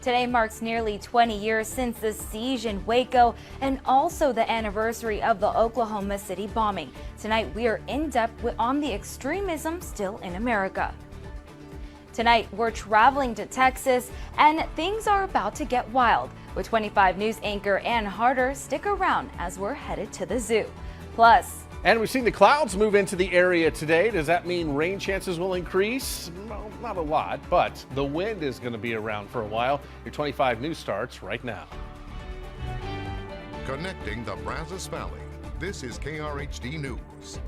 Today marks nearly 20 years since the siege in Waco and also the anniversary of the Oklahoma City bombing. Tonight we are in depth on the extremism still in America. Tonight we're traveling to Texas and things are about to get wild. With 25 News anchor Ann Harder, stick around as we're headed to the zoo. Plus, and we've seen the clouds move into the area today. Does that mean rain chances will increase? Well, not a lot, but the wind is going to be around for a while. Your 25 News starts right now. Connecting the Brazos Valley. This is Krhd News.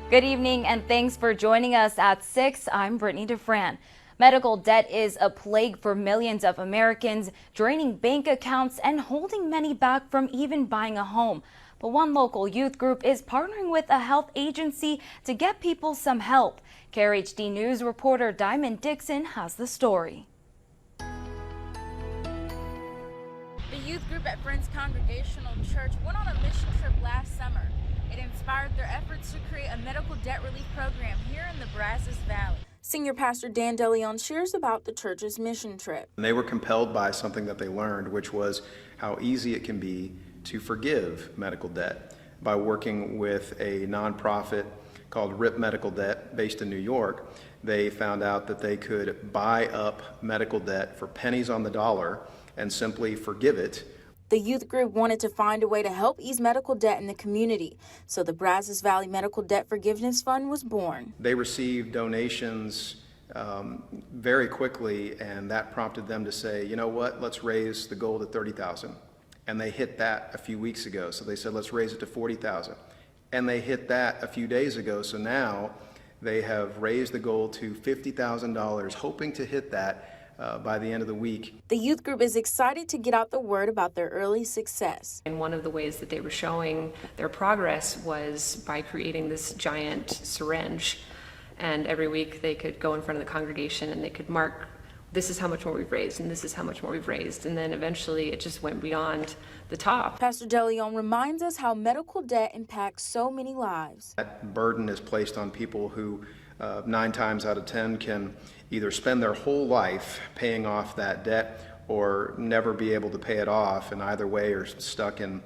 Good evening and thanks for joining us at 6. I'm Brittany DeFran. Medical debt is a plague for millions of Americans, draining bank accounts and holding many back from even buying a home. But one local youth group is partnering with a health agency to get people some help. Krhd News reporter Diamond Dixon has the story. The youth group at Friends Congregational Church went on a mission trip last summer. It inspired their efforts to create a medical debt relief program here in the Brazos Valley. Senior Pastor Dan DeLeon shares about the church's mission trip. They were compelled by something that they learned, which was how easy it can be to forgive medical debt. By working with a nonprofit called RIP Medical Debt based in New York, they found out that they could buy up medical debt for pennies on the dollar and simply forgive it. The youth group wanted to find a way to help ease medical debt in the community, so the Brazos Valley Medical Debt Forgiveness Fund was born. They received donations very quickly, and that prompted them to say, you know what, let's raise the goal to $30,000. And they hit that a few weeks ago, so they said let's raise it to $40,000. And they hit that a few days ago, so now they have raised the goal to $50,000, hoping to hit that by the end of the week. The youth group is excited to get out the word about their early success. And one of the ways that they were showing their progress was by creating this giant syringe. And every week they could go in front of the congregation and they could mark, this is how much more we've raised, and this is how much more we've raised. And then eventually it just went beyond the top. Pastor DeLeon reminds us how medical debt impacts so many lives. That burden is placed on people who 9 times out of 10 can either spend their whole life paying off that debt or never be able to pay it off, and either way are stuck in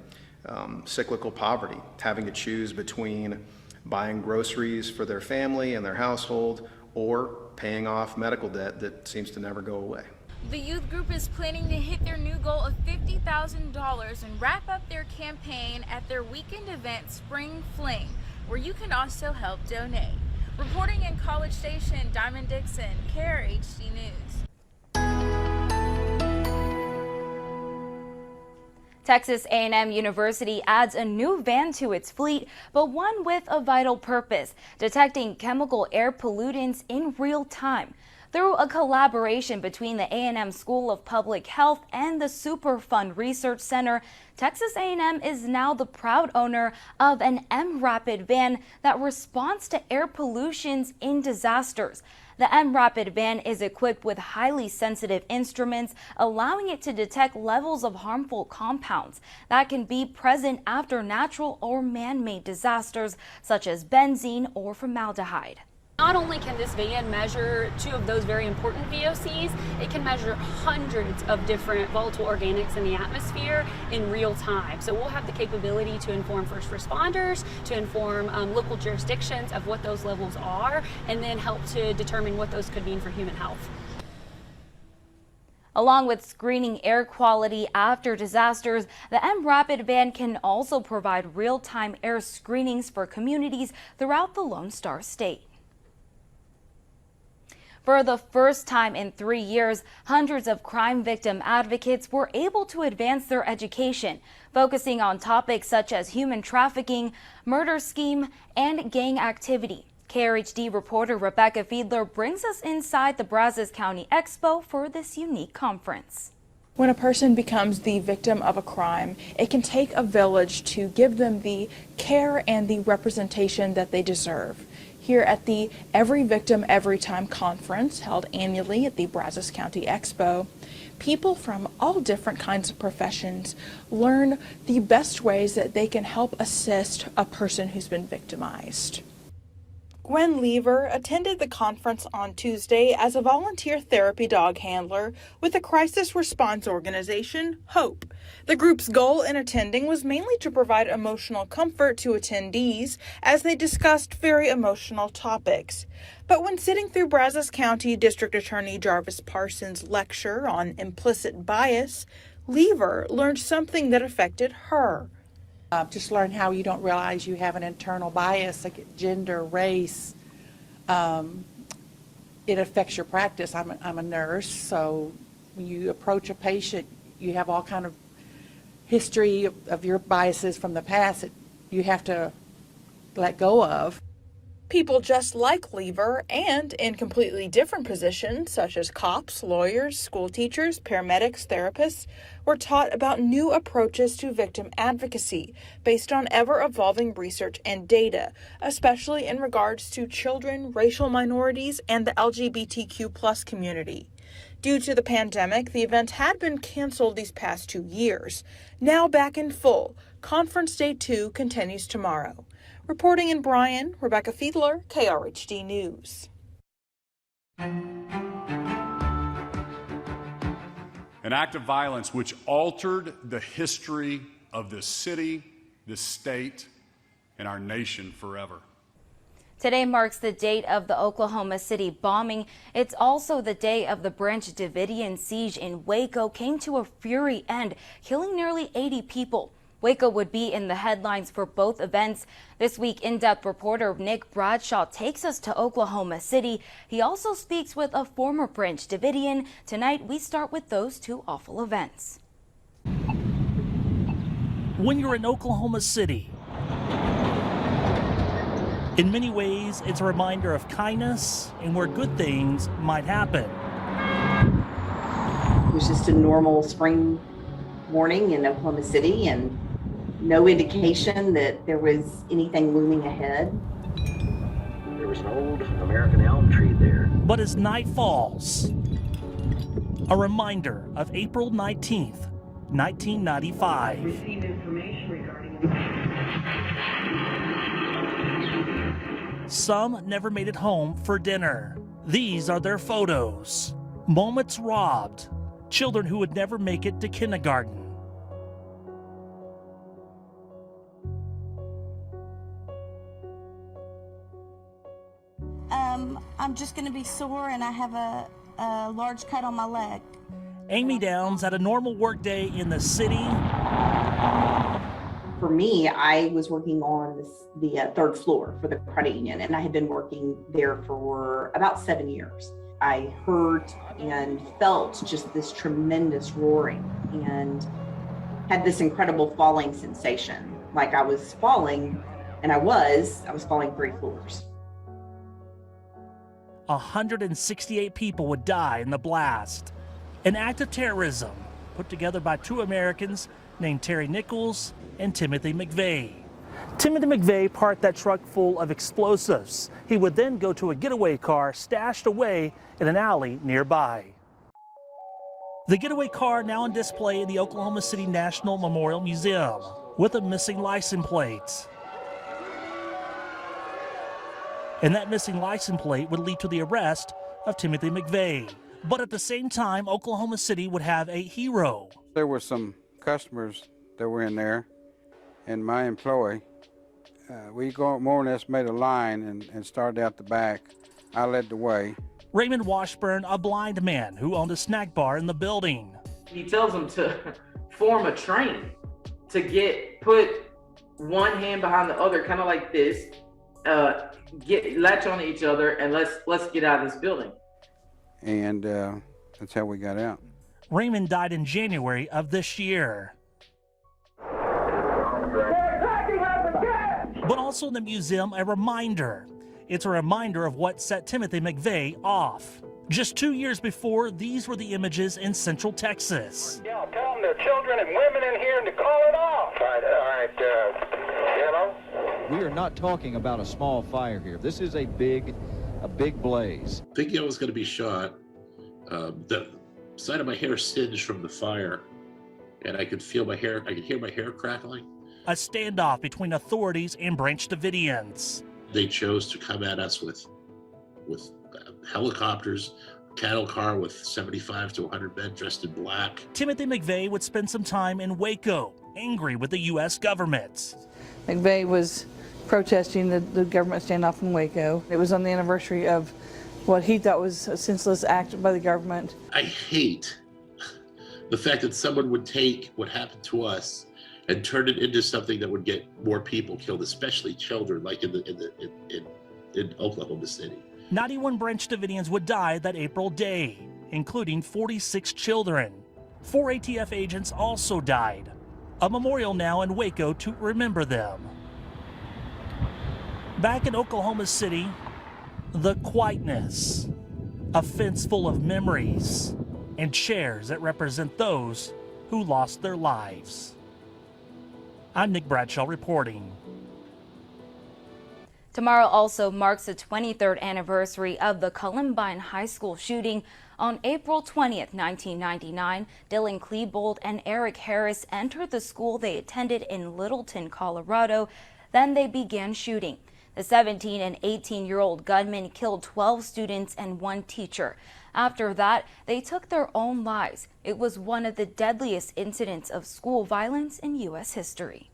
cyclical poverty, having to choose between buying groceries for their family and their household or paying off medical debt that seems to never go away. The youth group is planning to hit their new goal of $50,000 and wrap up their campaign at their weekend event, Spring Fling, where you can also help donate. Reporting in College Station, Diamond Dixon, Krhd News. Texas A&M University adds a new van to its fleet, but one with a vital purpose, detecting chemical air pollutants in real time. Through a collaboration between the A&M School of Public Health and the Superfund Research Center, Texas A&M is now the proud owner of an M-Rapid van that responds to air pollutions in disasters. The M-Rapid van is equipped with highly sensitive instruments, allowing it to detect levels of harmful compounds that can be present after natural or man-made disasters, such as benzene or formaldehyde. Not only can this van measure 2 of those very important VOCs, it can measure hundreds of different volatile organics in the atmosphere in real time. So we'll have the capability to inform first responders, to inform local jurisdictions of what those levels are, and then help to determine what those could mean for human health. Along with screening air quality after disasters, the M-Rapid van can also provide real-time air screenings for communities throughout the Lone Star State. For the first time in 3 years, hundreds of crime victim advocates were able to advance their education, focusing on topics such as human trafficking, murder scheme, and gang activity. Krhd reporter Rebecca Fiedler brings us inside the Brazos County Expo for this unique conference. When a person becomes the victim of a crime, it can take a village to give them the care and the representation that they deserve. Here at the Every Victim Every Time conference held annually at the Brazos County Expo, people from all different kinds of professions learn the best ways that they can help assist a person who's been victimized. Gwen Lever attended the conference on Tuesday as a volunteer therapy dog handler with the crisis response organization, HOPE. The group's goal in attending was mainly to provide emotional comfort to attendees as they discussed very emotional topics. But when sitting through Brazos County District Attorney Jarvis Parsons' lecture on implicit bias, Lever learned something that affected her. Just learn how you don't realize you have an internal bias, like gender, race. It affects your practice. I'm a nurse, so when you approach a patient, you have all kind of history of your biases from the past that you have to let go of. People just like Lever and in completely different positions, such as cops, lawyers, school teachers, paramedics, therapists, were taught about new approaches to victim advocacy based on ever-evolving research and data, especially in regards to children, racial minorities, and the LGBTQ+ community. Due to the pandemic, the event had been canceled these past 2 years. Now back in full, Conference Day 2 continues tomorrow. Reporting in Bryan, Rebecca Fiedler, KRHD News. An act of violence which altered the history of this city, this state, and our nation forever. Today marks the date of the Oklahoma City bombing. It's also the day of the Branch Davidian siege in Waco came to a fiery end, killing nearly 80 people. Waco would be in the headlines for both events. This week, in-depth reporter Nick Bradshaw takes us to Oklahoma City. He also speaks with a former Branch Davidian. Tonight, we start with those two awful events. When you're in Oklahoma City, in many ways, it's a reminder of kindness and where good things might happen. It was just a normal spring morning in Oklahoma City and no indication that there was anything looming ahead. There was an old American elm tree there. But as night falls, a reminder of April 19th, 1995. Received information regarding Some never made it home for dinner. These are their photos. Moments robbed. Children who would never make it to kindergarten. I'm just going to be sore and I have a large cut on my leg. Amy Downs had a normal work day in the city. For me, I was working on the third floor for the credit union, and I had been working there for about 7 years. I heard and felt just this tremendous roaring and had this incredible falling sensation. Like I was falling, and I was falling 3 floors. 168 people would die in the blast. An act of terrorism put together by two Americans named Terry Nichols and Timothy McVeigh. Timothy McVeigh parked that truck full of explosives. He would then go to a getaway car stashed away in an alley nearby. The getaway car now on display in the Oklahoma City National Memorial Museum with a missing license plate. And that missing license plate would lead to the arrest of Timothy McVeigh. But at the same time, Oklahoma City would have a hero. There were some customers that were in there, and my employee, we more or less made a line and started out the back. I led the way. Raymond Washburn, a blind man who owned a snack bar in the building. He tells them to form a train, to put one hand behind the other, kind of like this, latch on each other, and let's get out of this building. And that's how we got out. Raymond died in January of this year. But also in the museum, a reminder. It's a reminder of what set Timothy McVeigh off. Just 2 years before, these were the images in Central Texas. Yeah, tell them there are children and women in here and to call it off. All right, We are not talking about a small fire here. This is a big blaze. Thinking I was going to be shot, the side of my hair singed from the fire, and I could feel my hair, I could hear my hair crackling. A standoff between authorities and Branch Davidians. they chose to come at us with helicopters, cattle car with 75 to 100 men dressed in black. Timothy McVeigh would spend some time in Waco, angry with the U.S. government. McVeigh was protesting the government standoff in Waco. It was on the anniversary of what he thought was a senseless act by the government. I hate the fact that someone would take what happened to us and turn it into something that would get more people killed, especially children, like in Oklahoma City. 91 Branch Davidians would die that April day, including 46 children. 4 ATF agents also died. A memorial now in Waco to remember them. Back in Oklahoma City, the quietness, a fence full of memories, and chairs that represent those who lost their lives. I'm Nick Bradshaw reporting. Tomorrow also marks the 23rd anniversary of the Columbine High School shooting. On April 20th, 1999, Dylan Klebold and Eric Harris entered the school they attended in Littleton, Colorado. Then they began shooting. The 17 and 18-year-old gunman killed 12 students and 1 teacher. After that, they took their own lives. It was one of the deadliest incidents of school violence in U.S. history.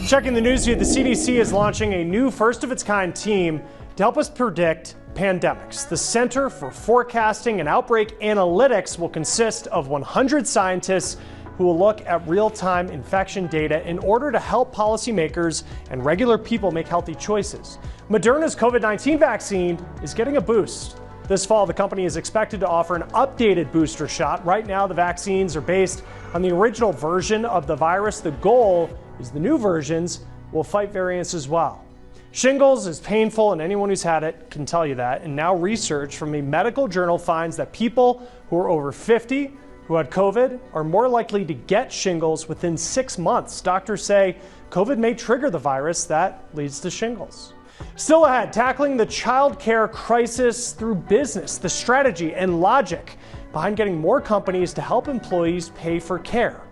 Checking the news feed, the CDC is launching a new first-of-its-kind team to help us predict pandemics. The Center for Forecasting and Outbreak Analytics will consist of 100 scientists who will look at real-time infection data in order to help policymakers and regular people make healthy choices. Moderna's COVID-19 vaccine is getting a boost. This fall, the company is expected to offer an updated booster shot. Right now, the vaccines are based on the original version of the virus. The goal is the new versions will fight variants as well. Shingles is painful, and anyone who's had it can tell you that. And now research from a medical journal finds that people who are over 50 who had COVID are more likely to get shingles within 6 months. Doctors say COVID may trigger the virus that leads to shingles. Still ahead, tackling the child care crisis through business, the strategy and logic behind getting more companies to help employees pay for care.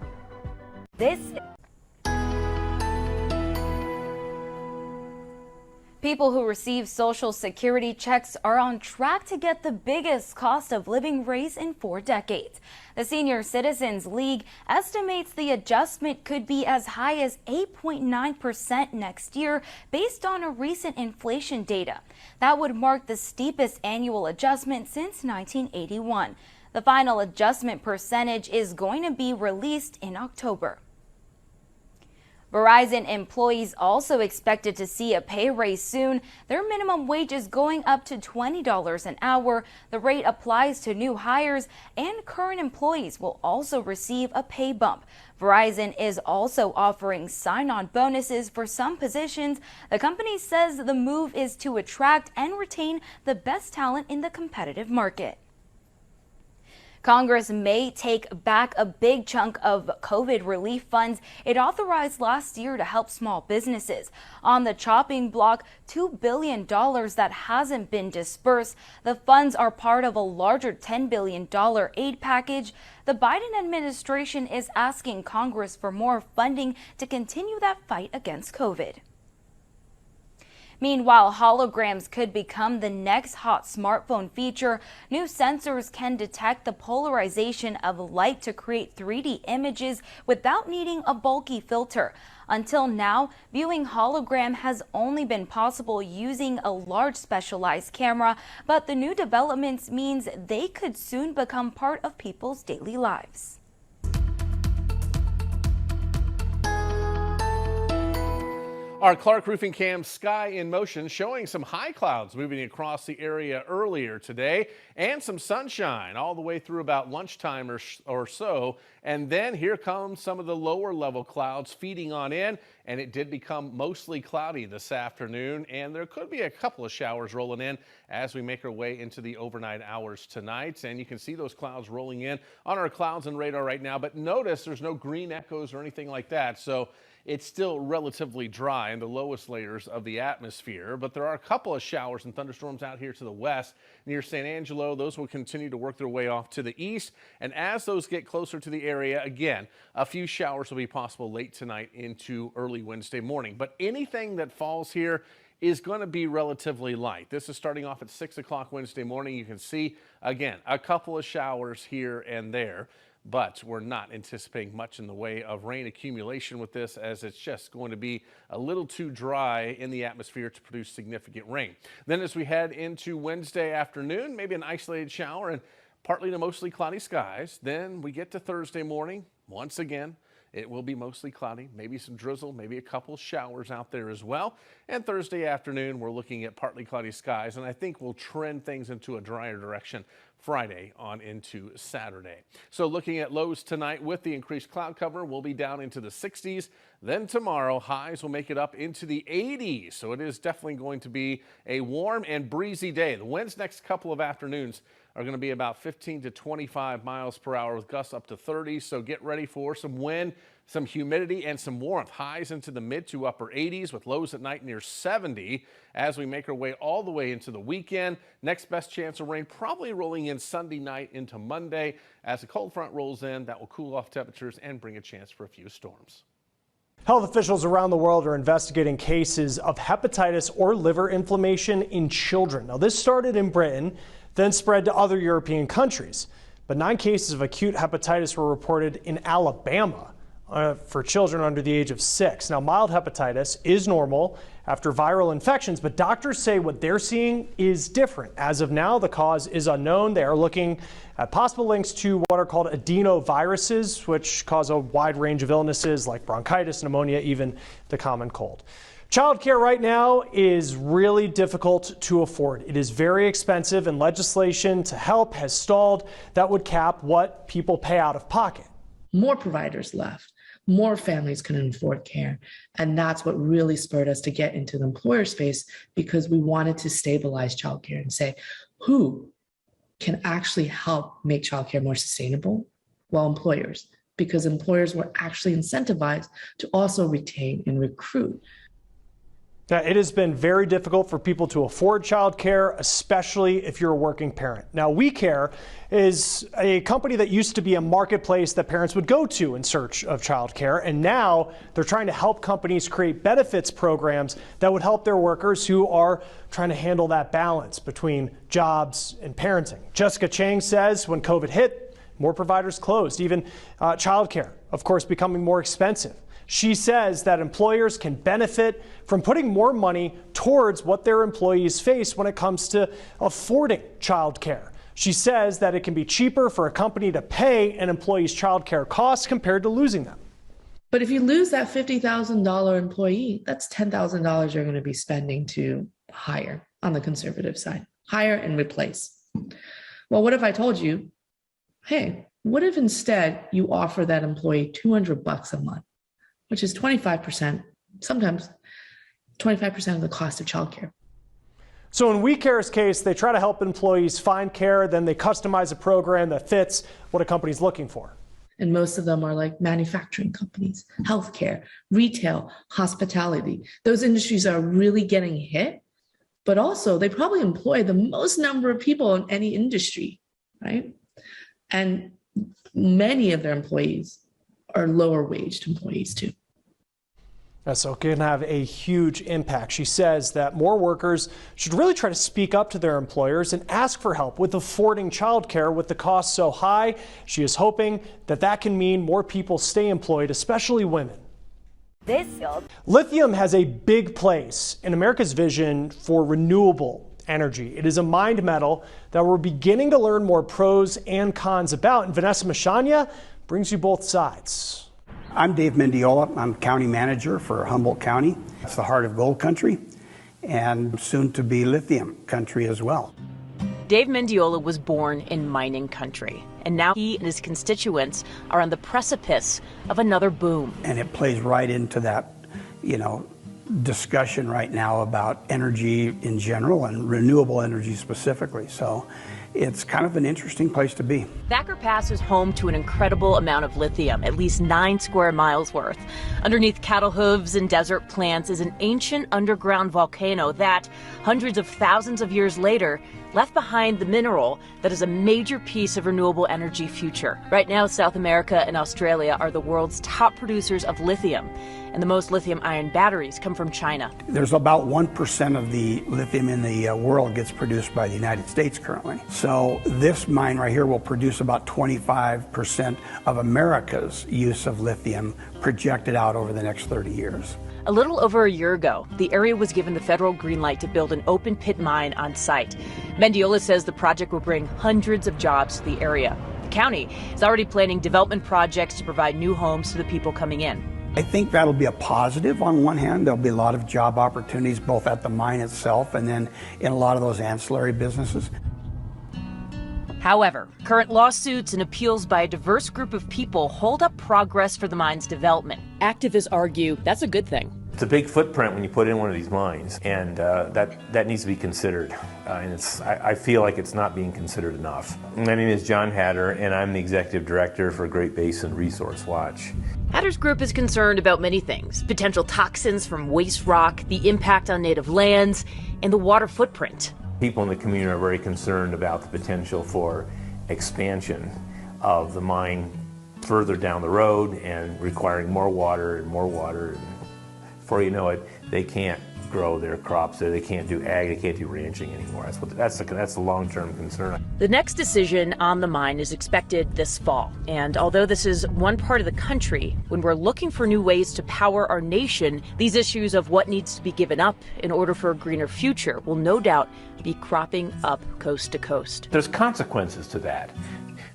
People who receive Social Security checks are on track to get the biggest cost of living raise in 4 decades. The Senior Citizens League estimates the adjustment could be as high as 8.9% next year based on a recent inflation data. That would mark the steepest annual adjustment since 1981. The final adjustment percentage is going to be released in October. Verizon employees also expected to see a pay raise soon. Their minimum wage is going up to $20 an hour. The rate applies to new hires, and current employees will also receive a pay bump. Verizon is also offering sign-on bonuses for some positions. The company says the move is to attract and retain the best talent in the competitive market. Congress may take back a big chunk of COVID relief funds it authorized last year to help small businesses. On the chopping block, $2 billion that hasn't been dispersed. The funds are part of a larger $10 billion aid package. The Biden administration is asking Congress for more funding to continue that fight against COVID. Meanwhile, holograms could become the next hot smartphone feature. New sensors can detect the polarization of light to create 3D images without needing a bulky filter. Until now, viewing hologram has only been possible using a large specialized camera, but the new developments means they could soon become part of people's daily lives. Our Clark Roofing Cam Sky in Motion showing some high clouds moving across the area earlier today and some sunshine all the way through about lunchtime or so. And then here comes some of the lower level clouds feeding on in, and it did become mostly cloudy this afternoon, and there could be a couple of showers rolling in as we make our way into the overnight hours tonight. And you can see those clouds rolling in on our clouds and radar right now, but notice there's no green echoes or anything like that. So it's still relatively dry in the lowest layers of the atmosphere, but there are a couple of showers and thunderstorms out here to the west near San Angelo. Those will continue to work their way off to the east, and as those get closer to the area, again, a few showers will be possible late tonight into early Wednesday morning. But anything that falls here is going to be relatively light. This is starting off at 6 o'clock Wednesday morning. You can see, again, a couple of showers here and there, but we're not anticipating much in the way of rain accumulation with this, as it's just going to be a little too dry in the atmosphere to produce significant rain. Then as we head into Wednesday afternoon, maybe an isolated shower and partly to mostly cloudy skies. Then we get to Thursday morning. Once again, it will be mostly cloudy, maybe some drizzle, maybe a couple showers out there as well. And Thursday afternoon, we're looking at partly cloudy skies, and I think we'll trend things into a drier direction Friday on into Saturday. So looking at lows tonight with the increased cloud cover, we'll be down into the 60s. Then tomorrow, highs will make it up into the 80s. So it is definitely going to be a warm and breezy day. The winds next couple of afternoons are going to be about 15 to 25 miles per hour with gusts up to 30. So get ready for some wind, some humidity, and some warmth. Highs into the mid to upper 80s with lows at night near 70 as we make our way all the way into the weekend. Next best chance of rain probably rolling in Sunday night into Monday. As a cold front rolls in, that will cool off temperatures and bring a chance for a few storms. Health officials around the world are investigating cases of hepatitis or liver inflammation in children. Now, this started in Britain, then spread to other European countries. But 9 cases of acute hepatitis were reported in Alabama for children under the age of 6. Now, mild hepatitis is normal after viral infections, but doctors say what they're seeing is different. As of now, the cause is unknown. They are looking at possible links to what are called adenoviruses, which cause a wide range of illnesses like bronchitis, pneumonia, even the common cold. Childcare right now is really difficult to afford. It is very expensive, and legislation to help has stalled that would cap what people pay out of pocket. More providers left, more families couldn't afford care. And that's what really spurred us to get into the employer space, because we wanted to stabilize childcare and say, who can actually help make childcare more sustainable? Well, employers, because employers were actually incentivized to also retain and recruit. Now, it has been very difficult for people to afford childcare, especially if you're a working parent. Now, WeCare is a company that used to be a marketplace that parents would go to in search of childcare, and now they're trying to help companies create benefits programs that would help their workers who are trying to handle that balance between jobs and parenting. Jessica Chang says when COVID hit, more providers closed, even childcare, of course, becoming more expensive. She says that employers can benefit from putting more money towards what their employees face when it comes to affording childcare. She says that it can be cheaper for a company to pay an employee's childcare costs compared to losing them. But if you lose that $50,000 employee, that's $10,000 you're going to be spending to hire on the conservative side. Hire and replace. Well, what if I told you, hey, what if instead you offer that employee $200 a month? Which is 25%, sometimes 25% of the cost of childcare. So in WeCare's case, they try to help employees find care, then they customize a program that fits what a company's looking for. And most of them are like manufacturing companies, healthcare, retail, hospitality. Those industries are really getting hit, but also they probably employ the most number of people in any industry, right? And many of their employees are lower waged employees too. So it can have a huge impact. She says that more workers should really try to speak up to their employers and ask for help with affording childcare with the cost so high. She is hoping that that can mean more people stay employed, especially women. Lithium has a big place in America's vision for renewable energy. It is a mined metal that we're beginning to learn more pros and cons about. And Vanessa Machania brings you both sides. I'm Dave Mendiola. I'm county manager for Humboldt County. It's the heart of gold country and soon to be lithium country as well. Dave Mendiola was born in mining country, and now he and his constituents are on the precipice of another boom. And it plays right into that, discussion right now about energy in general and renewable energy specifically. So it's kind of an interesting place to be. Thacker Pass is home to an incredible amount of lithium, at least 9 square miles worth. Underneath cattle hooves and desert plants is an ancient underground volcano that, hundreds of thousands of years later, left behind the mineral that is a major piece of renewable energy future. Right now, South America and Australia are the world's top producers of lithium, and the most lithium-ion batteries come from China. There's about 1% of the lithium in the world gets produced by the United States currently. So this mine right here will produce about 25% of America's use of lithium projected out over the next 30 years. A little over a year ago, the area was given the federal green light to build an open pit mine on site. Mendiola says the project will bring hundreds of jobs to the area. The county is already planning development projects to provide new homes to the people coming in. I think that'll be a positive on one hand. There'll be a lot of job opportunities both at the mine itself and then in a lot of those ancillary businesses. However, current lawsuits and appeals by a diverse group of people hold up progress for the mine's development. Activists argue that's a good thing. It's a big footprint when you put in one of these mines, and that needs to be considered. And I feel like it's not being considered enough. My name is John Hatter, and I'm the executive director for Great Basin Resource Watch. Hatter's group is concerned about many things: potential toxins from waste rock, the impact on native lands, and the water footprint. People in the community are very concerned about the potential for expansion of the mine further down the road and requiring more water and more water. Before you know it, they can't grow their crops there. They can't do ag, they can't do ranching anymore. That's the long-term concern. The next decision on the mine is expected this fall. And although this is one part of the country, when we're looking for new ways to power our nation, these issues of what needs to be given up in order for a greener future will no doubt be cropping up coast to coast. There's consequences to that.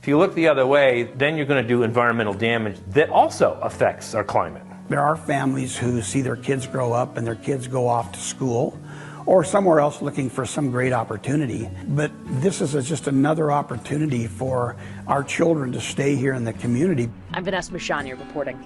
If you look the other way, then you're going to do environmental damage that also affects our climate. There are families who see their kids grow up and their kids go off to school or somewhere else looking for some great opportunity. But this is just another opportunity for our children to stay here in the community. I'm Vanessa Mashania reporting.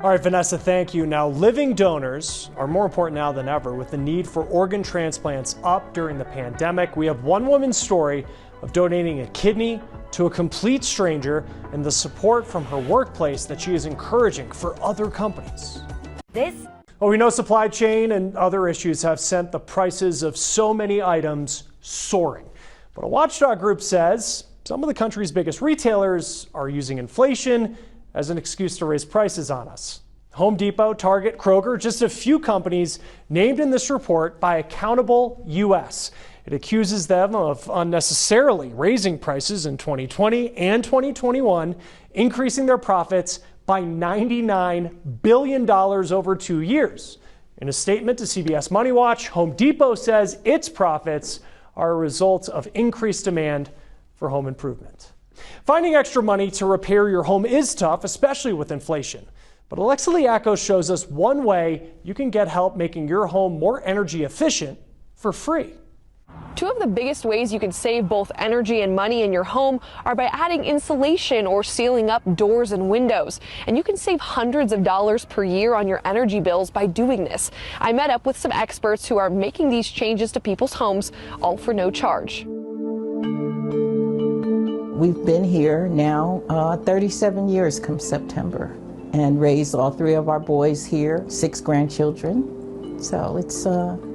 All right, Vanessa, thank you. Now, living donors are more important now than ever with the need for organ transplants up during the pandemic. We have one woman's story of donating a kidney to a complete stranger and the support from her workplace that she is encouraging for other companies. Well, we know supply chain and other issues have sent the prices of so many items soaring. But a watchdog group says some of the country's biggest retailers are using inflation as an excuse to raise prices on us. Home Depot, Target, Kroger, just a few companies named in this report by Accountable US. It accuses them of unnecessarily raising prices in 2020 and 2021, increasing their profits by $99 billion over 2 years. In a statement to CBS Money Watch, Home Depot says its profits are a result of increased demand for home improvement. Finding extra money to repair your home is tough, especially with inflation. But Alexa Liakos shows us one way you can get help making your home more energy efficient for free. Two of the biggest ways you can save both energy and money in your home are by adding insulation or sealing up doors and windows. And you can save hundreds of dollars per year on your energy bills by doing this. I met up with some experts who are making these changes to people's homes, all for no charge. We've been here now 37 years come September and raised all three of our boys here, 6 grandchildren. So it's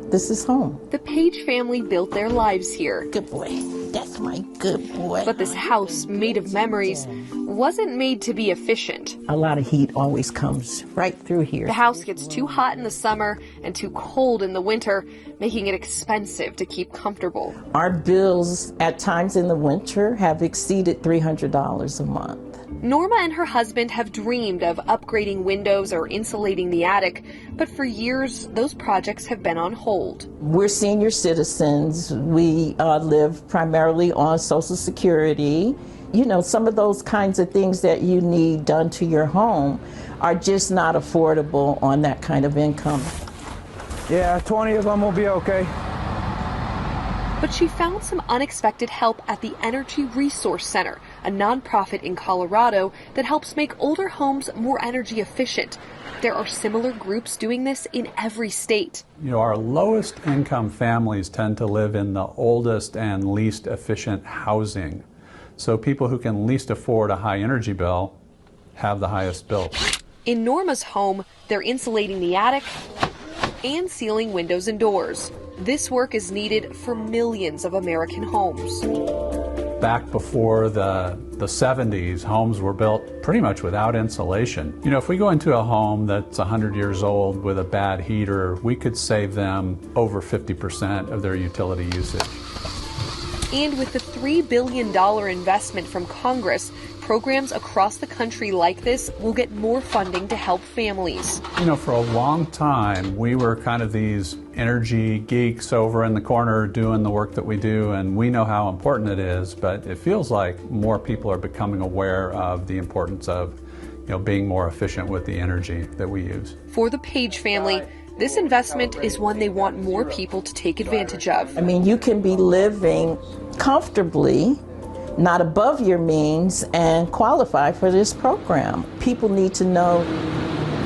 this is home. The Page family built their lives here. Good boy. That's my good boy. But this house, made of memories, wasn't made to be efficient. A lot of heat always comes right through here. The house gets too hot in the summer and too cold in the winter, making it expensive to keep comfortable. Our bills at times in the winter have exceeded $300 a month. Norma and her husband have dreamed of upgrading windows or insulating the attic, but for years, those projects have been on hold. We're senior citizens. We live primarily on Social Security. You know, some of those kinds of things that you need done to your home are just not affordable on that kind of income. Yeah, 20 of them will be okay. But she found some unexpected help at the Energy Resource Center, a nonprofit in Colorado that helps make older homes more energy efficient. There are similar groups doing this in every state. You know, our lowest income families tend to live in the oldest and least efficient housing. So people who can least afford a high energy bill have the highest bills. In Norma's home, they're insulating the attic and sealing windows and doors. This work is needed for millions of American homes. Back before the 70s, homes were built pretty much without insulation. You know, if we go into a home that's 100 years old with a bad heater, we could save them over 50% of their utility usage. And with the $3 billion investment from Congress, programs across the country like this will get more funding to help families. You know, for a long time, we were kind of these energy geeks over in the corner doing the work that we do, and we know how important it is, but it feels like more people are becoming aware of the importance of, you know, being more efficient with the energy that we use. For the Page family, this investment is one they want more people to take advantage of. I mean, you can be living comfortably, not above your means, and qualify for this program. People need to know.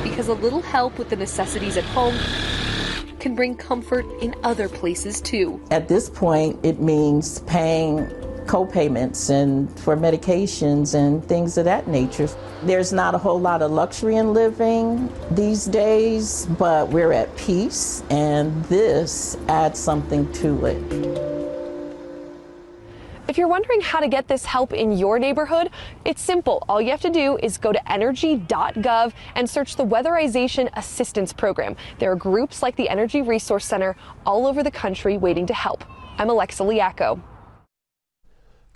Because a little help with the necessities at home can bring comfort in other places too. At this point, it means paying co-payments and for medications and things of that nature. There's not a whole lot of luxury in living these days, but we're at peace, and this adds something to it. If you're wondering how to get this help in your neighborhood, it's simple. All you have to do is go to energy.gov and search the Weatherization Assistance Program. There are groups like the Energy Resource Center all over the country waiting to help. I'm Alexa Liacco.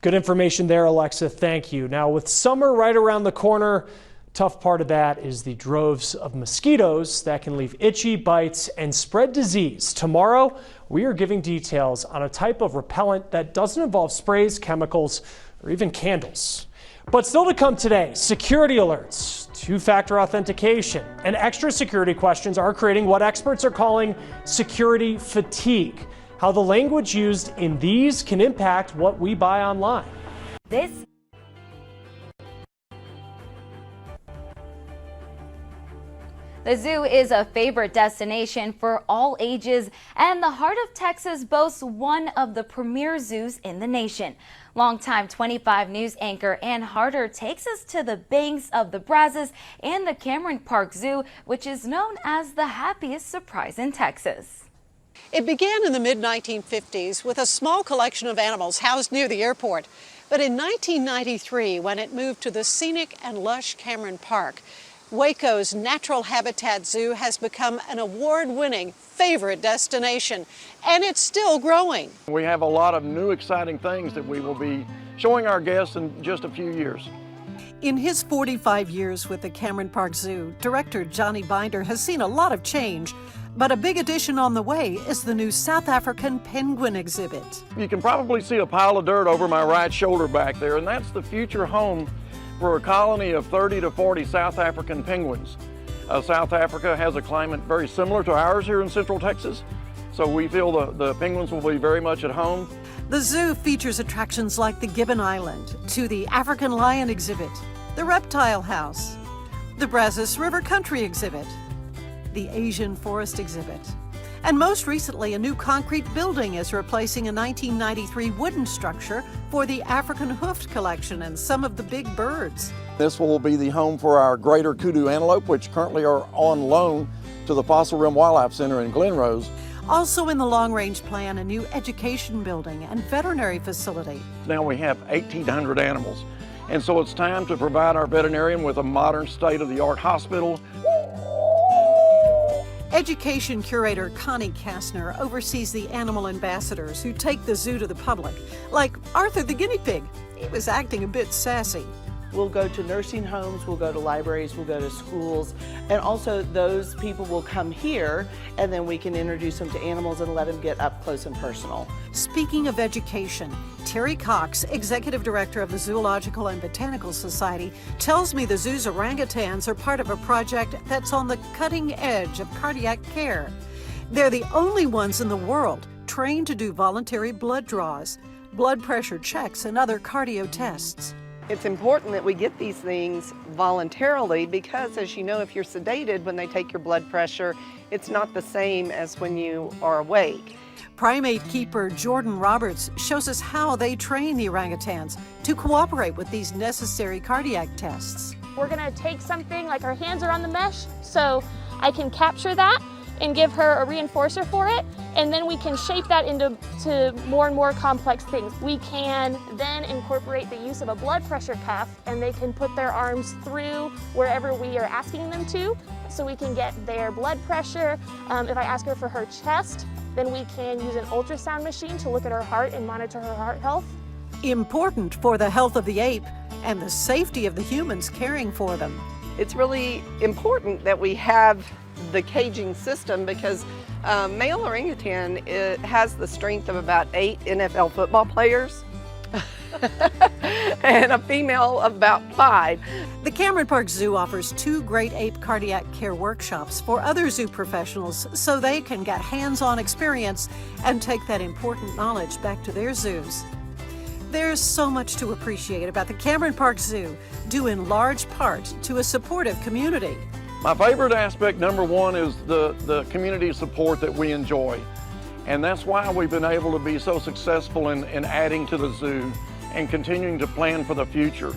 Good information there, Alexa. Thank you. Now, with summer right around the corner, tough part of that is the droves of mosquitoes that can leave itchy bites and spread disease. Tomorrow, we are giving details on a type of repellent that doesn't involve sprays, chemicals, or even candles. But still to come today, security alerts, two-factor authentication, and extra security questions are creating what experts are calling security fatigue. How the language used in these can impact what we buy online. The zoo is a favorite destination for all ages, and the heart of Texas boasts one of the premier zoos in the nation. Longtime 25 News anchor Ann Harder takes us to the banks of the Brazos and the Cameron Park Zoo, which is known as the happiest surprise in Texas. It began in the mid-1950s with a small collection of animals housed near the airport. But in 1993, when it moved to the scenic and lush Cameron Park, Waco's Natural Habitat Zoo has become an award-winning favorite destination, and it's still growing. We have a lot of new exciting things that we will be showing our guests in just a few years. In his 45 years with the Cameron Park Zoo, director Johnny Binder has seen a lot of change, but a big addition on the way is the new South African penguin exhibit. You can probably see a pile of dirt over my right shoulder back there, and that's the future home for a colony of 30 to 40 South African penguins. South Africa has a climate very similar to ours here in Central Texas, so we feel the penguins will be very much at home. The zoo features attractions like the Gibbon Island, to the African lion exhibit, the reptile house, the Brazos River Country exhibit, the Asian forest exhibit, and most recently a new concrete building is replacing a 1993 wooden structure for the African hoofed collection and some of the big birds. This will be the home for our greater kudu antelope, which currently are on loan to the Fossil Rim Wildlife Center in Glen Rose. Also in the long-range plan, a new education building and veterinary facility. Now we have 1,800 animals, and so it's time to provide our veterinarian with a modern state-of-the-art hospital. Education curator Connie Kastner oversees the animal ambassadors who take the zoo to the public, like Arthur the guinea pig. He was acting a bit sassy. We'll go to nursing homes, we'll go to libraries, we'll go to schools, and also those people will come here and then we can introduce them to animals and let them get up close and personal. Speaking of education, Terry Cox, executive director of the Zoological and Botanical Society, tells me the zoo's orangutans are part of a project that's on the cutting edge of cardiac care. They're the only ones in the world trained to do voluntary blood draws, blood pressure checks, and other cardio tests. It's important that we get these things voluntarily because, as you know, if you're sedated when they take your blood pressure, it's not the same as when you are awake. Primate keeper Jordan Roberts shows us how they train the orangutans to cooperate with these necessary cardiac tests. We're gonna take something like our hands are on the mesh, so I can capture that, and give her a reinforcer for it, and then we can shape that into more and more complex things. We can then incorporate the use of a blood pressure cuff, and they can put their arms through wherever we are asking them to, so we can get their blood pressure. If I ask her for her chest, then we can use an ultrasound machine to look at her heart and monitor her heart health. Important for the health of the ape and the safety of the humans caring for them. It's really important that we have the caging system because male orangutan has the strength of about 8 NFL football players and a female of about 5. The Cameron Park Zoo offers 2 great ape cardiac care workshops for other zoo professionals so they can get hands-on experience and take that important knowledge back to their zoos. There's so much to appreciate about the Cameron Park Zoo, due in large part to a supportive community. My favorite aspect, number one, is the community support that we enjoy. And that's why we've been able to be so successful in adding to the zoo and continuing to plan for the future.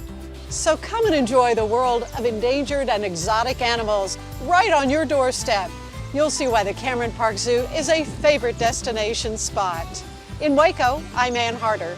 So come and enjoy the world of endangered and exotic animals right on your doorstep. You'll see why the Cameron Park Zoo is a favorite destination spot. In Waco, I'm Ann Harder.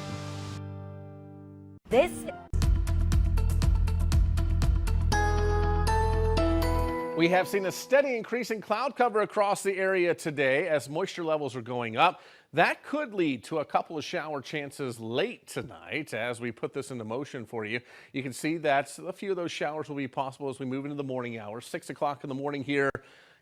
We have seen a steady increase in cloud cover across the area today as moisture levels are going up. That could lead to a couple of shower chances late tonight as we put this into motion for you. You can see that a few of those showers will be possible as we move into the morning hours. 6 o'clock in the morning here.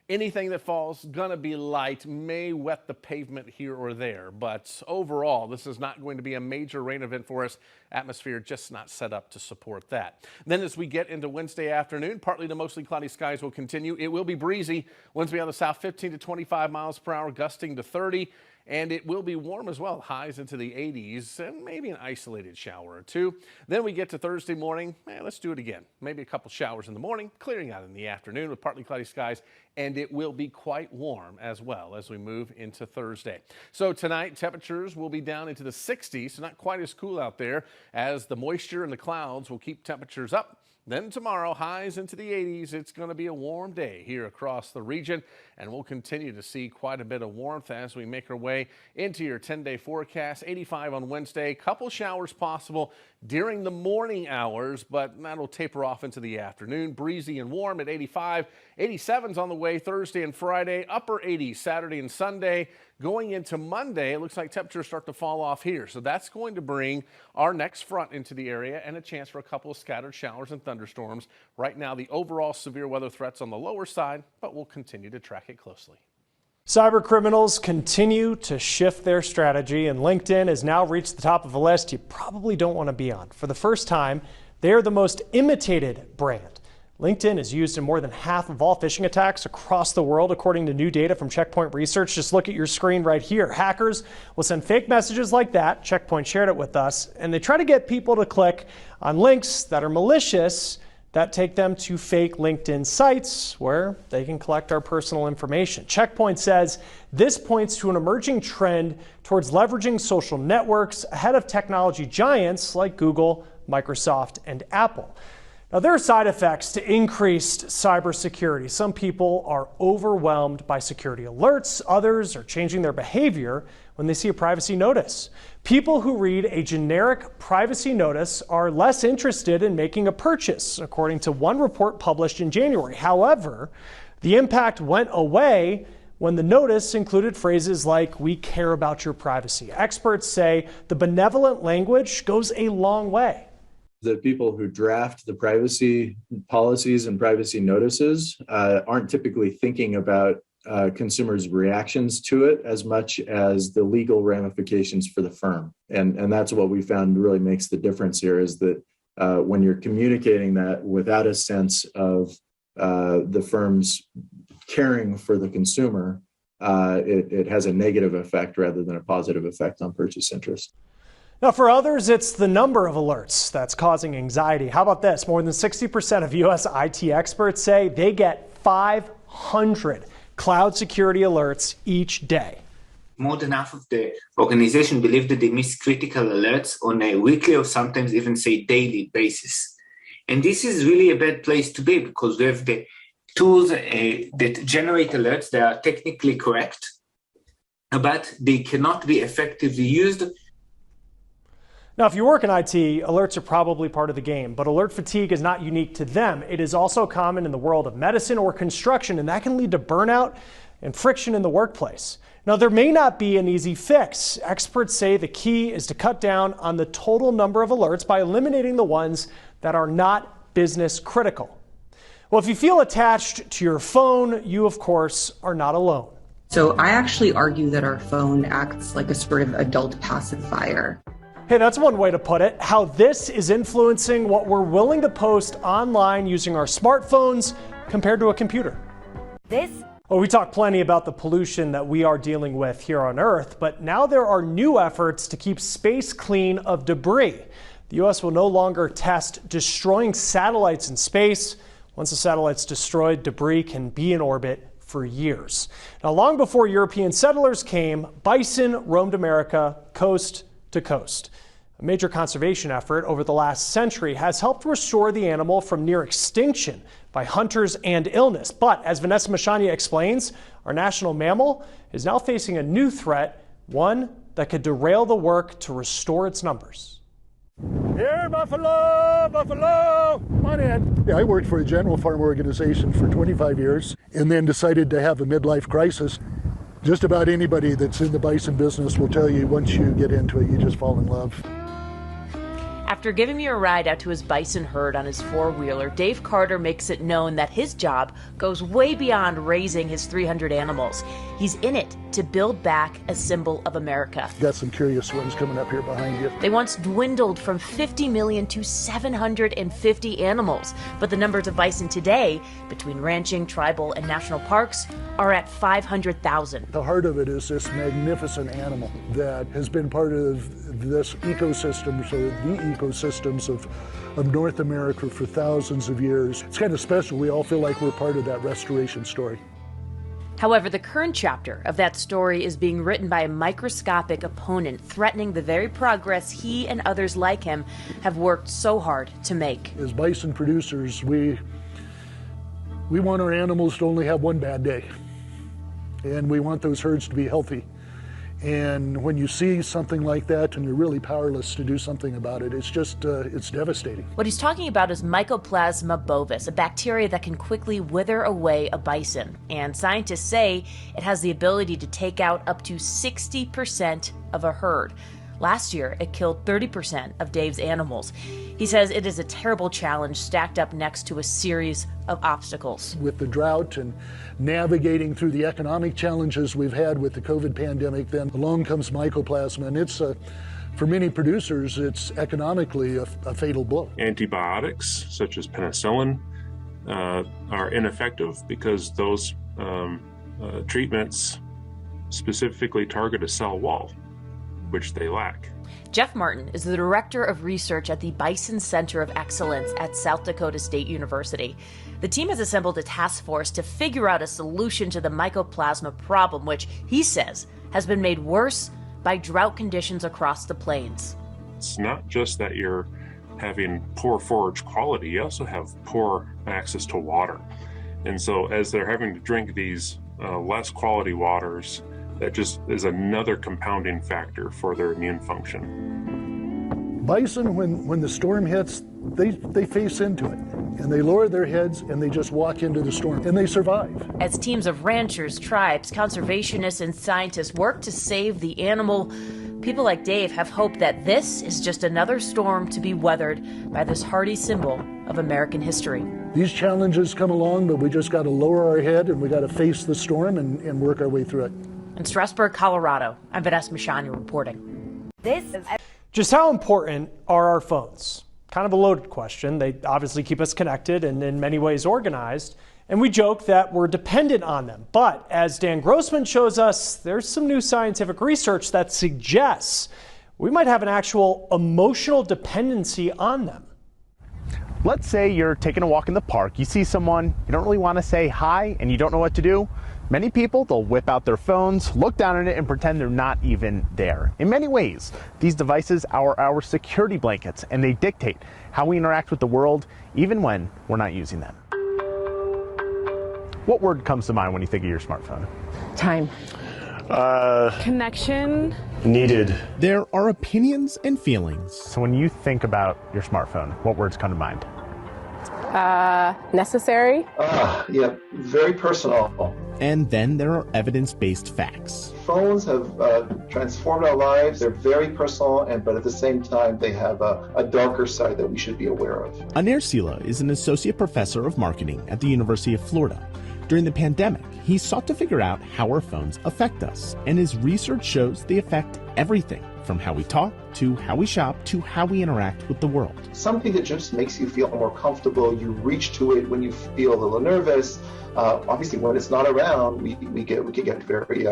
Anything that falls gonna be light, may wet the pavement here or there, but overall this is not going to be a major rain event for us. Atmosphere just not set up to support that. Then as we get into Wednesday afternoon, partly to mostly cloudy skies will continue. It will be breezy. Winds will be on the south 15 to 25 miles per hour, gusting to 30. And it will be warm as well, highs into the 80s and maybe an isolated shower or two. Then we get to Thursday morning. Let's do it again. Maybe a couple showers in the morning, clearing out in the afternoon with partly cloudy skies, and it will be quite warm as well as we move into Thursday. So tonight, temperatures will be down into the 60s, so not quite as cool out there as the moisture and the clouds will keep temperatures up. Then tomorrow, highs into the 80s. It's going to be a warm day here across the region, and we'll continue to see quite a bit of warmth as we make our way into your 10-day forecast. 85 on Wednesday, couple showers possible during the morning hours, but that'll taper off into the afternoon. Breezy and warm at 85. 87's on the way Thursday and Friday, upper 80s Saturday and Sunday. Going into Monday, it looks like temperatures start to fall off here. So that's going to bring our next front into the area and a chance for a couple of scattered showers and thunderstorms. Right now, the overall severe weather threat's on the lower side, but we'll continue to track it closely. Cyber criminals continue to shift their strategy, and LinkedIn has now reached the top of a list you probably don't want to be on. For the first time, they are the most imitated brand. LinkedIn is used in more than half of all phishing attacks across the world, according to new data from Checkpoint Research. Just look at your screen right here. Hackers will send fake messages like that. Checkpoint shared it with us, and they try to get people to click on links that are malicious that take them to fake LinkedIn sites where they can collect our personal information. Checkpoint says this points to an emerging trend towards leveraging social networks ahead of technology giants like Google, Microsoft, and Apple. Now, there are side effects to increased cybersecurity. Some people are overwhelmed by security alerts. Others are changing their behavior when they see a privacy notice. People who read a generic privacy notice are less interested in making a purchase, according to one report published in January. However, the impact went away when the notice included phrases like, "We care about your privacy." Experts say the benevolent language goes a long way. The people who draft the privacy policies and privacy notices aren't typically thinking about consumers' reactions to it as much as the legal ramifications for the firm. And that's what we found really makes the difference here is that when you're communicating that without a sense of the firm's caring for the consumer, it has a negative effect rather than a positive effect on purchase interest. Now, for others, it's the number of alerts that's causing anxiety. How about this? More than 60% of U.S. IT experts say they get 500 cloud security alerts each day. More than half of the organization believe that they miss critical alerts on a weekly or sometimes even say daily basis. And this is really a bad place to be because we have the tools that generate alerts that are technically correct, but they cannot be effectively used. Now, if you work in IT, alerts are probably part of the game, but alert fatigue is not unique to them. It is also common in the world of medicine or construction, and that can lead to burnout and friction in the workplace. Now, there may not be an easy fix. Experts say the key is to cut down on the total number of alerts by eliminating the ones that are not business critical. Well, if you feel attached to your phone, you, of course, are not alone. So I actually argue that our phone acts like a sort of adult pacifier. Hey, that's one way to put it. How this is influencing what we're willing to post online using our smartphones compared to a computer. Well, we talk plenty about the pollution that we are dealing with here on Earth, but now there are new efforts to keep space clean of debris. The U.S. will no longer test destroying satellites in space. Once a satellite's destroyed, debris can be in orbit for years. Now, long before European settlers came, bison roamed America coast to coast. A major conservation effort over the last century has helped restore the animal from near extinction by hunters and illness. But as Vanessa Mashania explains, our national mammal is now facing a new threat, one that could derail the work to restore its numbers. Here, buffalo, buffalo, come on in. Yeah, I worked for a general farm organization for 25 years and then decided to have a midlife crisis. Just about anybody that's in the bison business will tell you once you get into it, you just fall in love. After giving me a ride out to his bison herd on his four-wheeler, Dave Carter makes it known that his job goes way beyond raising his 300 animals. He's in it to build back a symbol of America. Got some curious ones coming up here behind you. They once dwindled from 50 million to 750 animals, but the numbers of bison today, between ranching, tribal, and national parks, are at 500,000. The heart of it is this magnificent animal that has been part of this ecosystem, so the ecosystems of North America for thousands of years. It's kind of special. We all feel like we're part of that restoration story. However, the current chapter of that story is being written by a microscopic opponent threatening the very progress he and others like him have worked so hard to make. As bison producers, we want our animals to only have one bad day, and we want those herds to be healthy. And when you see something like that and you're really powerless to do something about it, it's just, it's devastating. What he's talking about is Mycoplasma bovis, a bacteria that can quickly wither away a bison. And scientists say it has the ability to take out up to 60% of a herd. Last year, it killed 30% of Dave's animals. He says it is a terrible challenge stacked up next to a series of obstacles. With the drought and navigating through the economic challenges we've had with the COVID pandemic, then along comes Mycoplasma, and it's for many producers, it's economically a fatal blow. Antibiotics, such as penicillin, are ineffective because those treatments specifically target a cell wall, which they lack. Jeff Martin is the director of research at the Bison Center of Excellence at South Dakota State University. The team has assembled a task force to figure out a solution to the mycoplasma problem, which he says has been made worse by drought conditions across the plains. It's not just that you're having poor forage quality, you also have poor access to water. And so as they're having to drink these less quality waters, that just is another compounding factor for their immune function. Bison, when the storm hits, they face into it, and they lower their heads and they just walk into the storm, and they survive. As teams of ranchers, tribes, conservationists, and scientists work to save the animal, people like Dave have hope that this is just another storm to be weathered by this hardy symbol of American history. These challenges come along, but we just got to lower our head and we got to face the storm and work our way through it. In Strasburg, Colorado, I'm Vanessa Mashania reporting. Just how important are our phones? Kind of a loaded question. They obviously keep us connected and in many ways organized. And we joke that we're dependent on them. But as Dan Grossman shows us, there's some new scientific research that suggests we might have an actual emotional dependency on them. Let's say you're taking a walk in the park. You see someone, you don't really want to say hi, and you don't know what to do. Many people, they'll whip out their phones, look down at it, and pretend they're not even there. In many ways, these devices are our security blankets, and they dictate how we interact with the world, even when we're not using them. What word comes to mind when you think of your smartphone? Time. Connection. Needed. There are opinions and feelings. So when you think about your smartphone, what words come to mind? Necessary. Yeah, very personal. And then there are evidence-based facts. Phones have transformed our lives. They're very personal, but at the same time, they have a darker side that we should be aware of. Anair Sila is an associate professor of marketing at the University of Florida. During the pandemic, he sought to figure out how our phones affect us, and his research shows they affect everything from how we talk to how we shop to how we interact with the world. Something that just makes you feel more comfortable. You reach to it when you feel a little nervous. Obviously, when it's not around, we can get very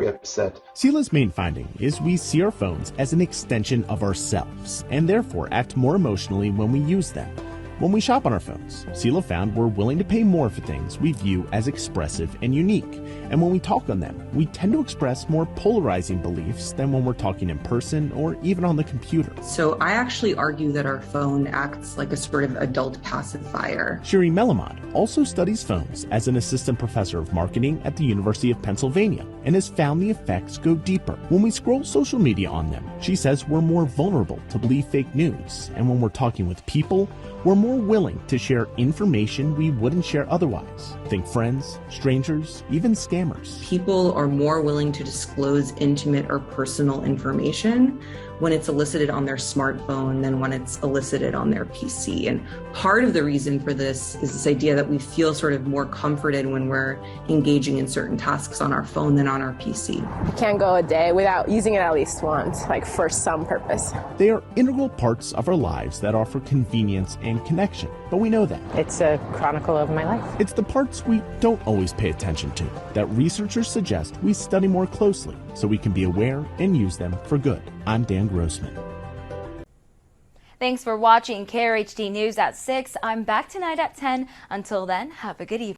upset. Sila's main finding is we see our phones as an extension of ourselves and therefore act more emotionally when we use them. When we shop on our phones, Sila found we're willing to pay more for things we view as expressive and unique. And when we talk on them, we tend to express more polarizing beliefs than when we're talking in person or even on the computer. So I actually argue that our phone acts like a sort of adult pacifier. Shiri Melamod also studies phones as an assistant professor of marketing at the University of Pennsylvania and has found the effects go deeper. When we scroll social media on them, she says we're more vulnerable to believe fake news. And when we're talking with people, we're more willing to share information we wouldn't share otherwise. Think friends, strangers, even scammers. People are more willing to disclose intimate or personal information when it's elicited on their smartphone than when it's elicited on their PC. And part of the reason for this is this idea that we feel sort of more comforted when we're engaging in certain tasks on our phone than on our PC. You can't go a day without using it at least once, like for some purpose. They are integral parts of our lives that offer convenience and connection, but we know that. It's a chronicle of my life. It's the parts we don't always pay attention to that researchers suggest we study more closely so we can be aware and use them for good. I'm Dan Grossman. Thanks for watching Krhd News at 6. I'm back tonight at 10. Until then, have a good evening.